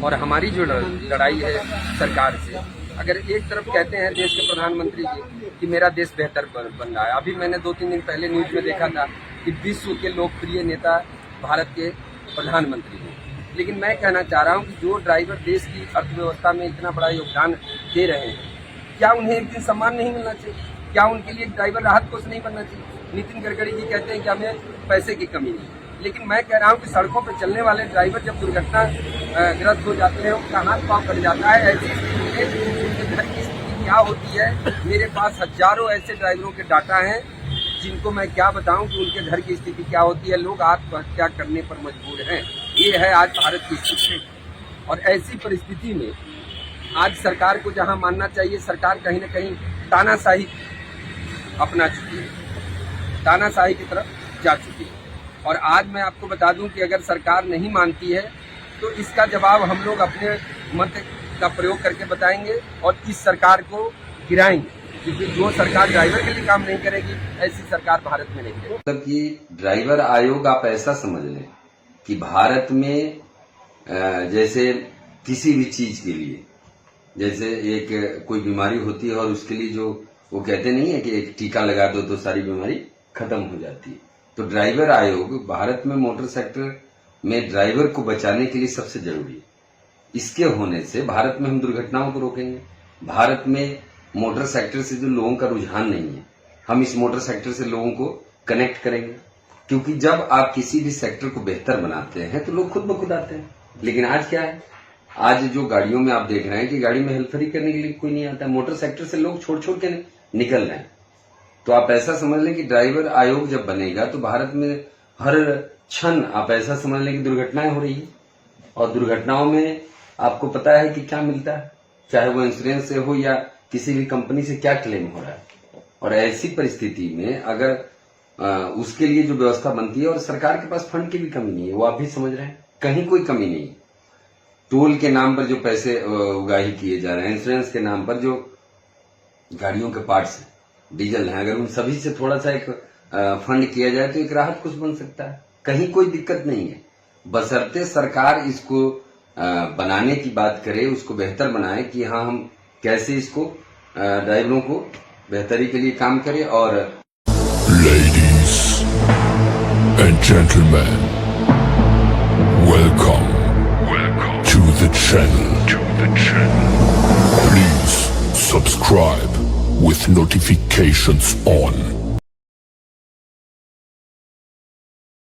और हमारी जो लड़ाई है सरकार से, अगर एक तरफ कहते हैं देश के प्रधानमंत्री जी कि मेरा देश बेहतर बन रहा है, अभी मैंने 2-3 दिन पहले न्यूज में देखा था कि विश्व के लोकप्रिय नेता भारत के प्रधानमंत्री हैं, लेकिन मैं कहना चाह रहा हूं कि जो ड्राइवर देश की अर्थव्यवस्था में इतना बड़ा योगदान दे रहे हैं, क्या उन्हें एक दिन सम्मान नहीं मिलना चाहिए? क्या उनके लिए ड्राइवर राहत कोष नहीं बनना चाहिए? नितिन गडकरी जी कहते हैं कि हमें पैसे की कमी नहीं, लेकिन मैं कह रहा हूं कि सड़कों पर चलने वाले ड्राइवर जब दुर्घटना ग्रस्त हो जाते हैं, उनका हाथ पांव कट जाता है, ऐसी स्थिति में उनके घर की स्थिति क्या होती है? मेरे पास हजारों ऐसे ड्राइवरों के डाटा हैं जिनको मैं क्या बताऊं कि उनके घर की स्थिति क्या होती है। लोग आत्महत्या करने पर मजबूर हैं। ये है आज भारत की स्थिति। और ऐसी परिस्थिति में आज सरकार को जहां मानना चाहिए, सरकार कहीं न कहीं तानाशाही अपना चुकी है, तानाशाही की तरफ जा चुकी है। और आज मैं आपको बता दूं कि अगर सरकार नहीं मानती है तो इसका जवाब हम लोग अपने मत का प्रयोग करके बताएंगे और इस सरकार को गिराएंगे, क्योंकि जो सरकार ड्राइवर के लिए काम नहीं करेगी, ऐसी सरकार भारत में नहीं रहेगी। मतलब कि ड्राइवर आयोग आप ऐसा समझ लें कि भारत में जैसे किसी भी चीज के लिए, जैसे एक कोई बीमारी होती है और उसके लिए जो वो कहते नहीं है कि एक टीका लगा दो तो सारी बीमारी खत्म हो जाती है, तो ड्राइवर आयोग भारत में मोटर सेक्टर में ड्राइवर को बचाने के लिए सबसे जरूरी है। इसके होने से भारत में हम दुर्घटनाओं को रोकेंगे। भारत में मोटर सेक्टर से जो लोगों का रुझान नहीं है, हम इस मोटर सेक्टर से लोगों को कनेक्ट करेंगे, क्योंकि जब आप किसी भी सेक्टर को बेहतर बनाते हैं तो लोग खुद ब खुद आते हैं। लेकिन आज क्या है, आज जो गाड़ियों में आप देख रहे हैं कि गाड़ी में हेल्परी करने के लिए कोई नहीं आता है, मोटर सेक्टर से लोग छोड़ छोड़ के निकल रहे हैं। तो आप ऐसा समझ लें कि ड्राइवर आयोग जब बनेगा तो भारत में हर क्षण आप ऐसा समझ लें कि दुर्घटनाएं हो रही है, और दुर्घटनाओं में आपको पता है कि क्या मिलता है, चाहे वो इंश्योरेंस से हो या किसी भी कंपनी से क्या क्लेम हो रहा है। और ऐसी परिस्थिति में अगर उसके लिए जो व्यवस्था बनती है, और सरकार के पास फंड की भी कमी नहीं है, वो आप भी समझ रहे हैं, कहीं कोई कमी नहीं है। टोल के नाम पर जो पैसे उगाही किए जा रहे हैं, इंश्योरेंस के नाम पर जो गाड़ियों के पार्ट्स हैं, डीजल हैं, अगर उन सभी से थोड़ा सा एक फंड किया जाए तो एक राहत कुछ बन सकता है। कहीं कोई दिक्कत नहीं है, बशर्ते सरकार इसको बनाने की बात करे, उसको बेहतर बनाए कि हाँ हम कैसे इसको ड्राइवरों को बेहतरी के लिए काम करें। और ladies and gentleman, welcome to the channel. Please subscribe with notifications on.